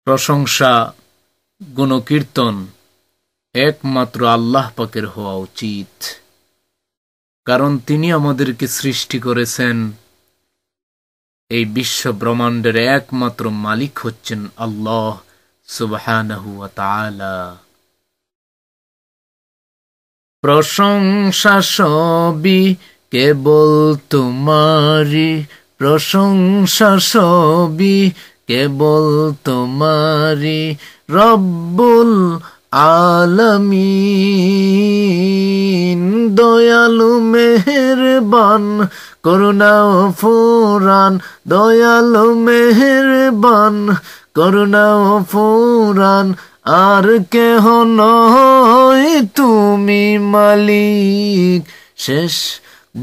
প্রশংসা গুণকীর্তন একমাত্র আল্লাহ পাকের হওয়া উচিত, কারণ তিনি আমাদেরকে সৃষ্টি করেছেন। এই বিশ্ব ব্রহ্মাণ্ডের একমাত্র মালিক হচ্ছেন আল্লাহ সুবহানাহু ওয়া তাআলা। প্রশংসা সবই কেবল তোমারই, প্রশংসা সবই কেবল তোমারই, রব্বুল আলামিন। দয়ালু মেহেরবান করুণা ও ফুরান, দয়ালু মেহেরবান করুণা ও ফুরান, আর কেহ নয় তুমি মালিক শেষ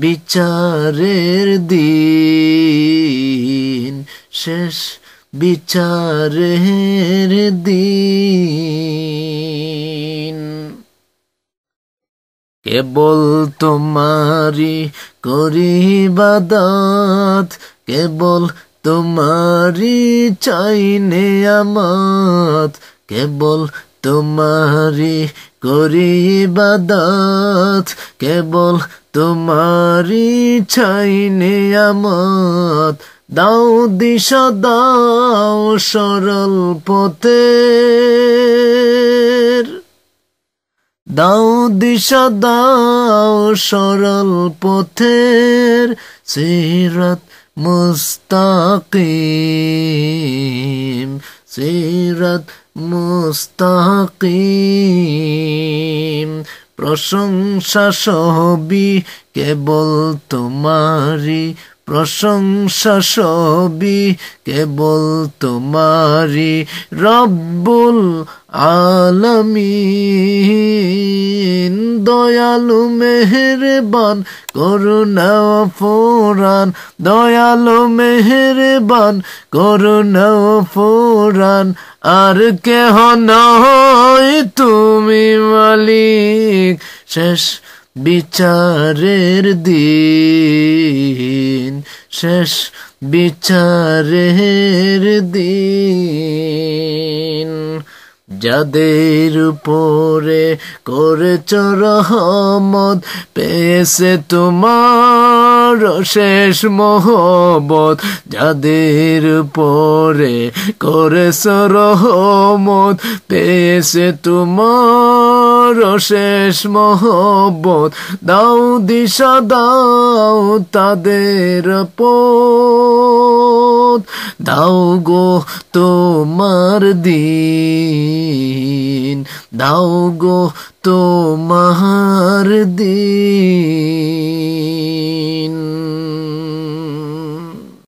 বিচারের দিন, শেষ বিচারের দিন। কেবল তোমারি করি ইবাদত, কেবল তোমারি চাই নেয়ামত, কেবল তোমারি করি ইবাদত, কেবল তোমারি চাই নেয়ামত। দাও দিশা দাও সরল পথের, দাও দিশা দাও সরল পথের, সিরাত মুস্তাকিম, সিরাত মুস্তাকিম। প্রশংসা সবই কেবল তোমারি, প্রশংসা সবই কেবল তোমারি, রব্বুল আলামিন। দয়ালু মেহেরবান করুণা ও ফুরান, দয়ালু মেহেরবান করুণা ও ফুরান, আর কেহ নয় তুমি মালিক শেষ বিচারের দিন, শেষ বিচারের দিন। যাদের উপরে করেছ রহমত, পেয়েছে তোমার শেষ মহব্বত, যাদের উপরে করেছ রহমত, পেয়েছে তোমার শেষ মহব্বত। দাও দিশা দাও তাদের পথ, দাও গো তোমার দিন, ดิ দিন দাও গো তোমার দিন।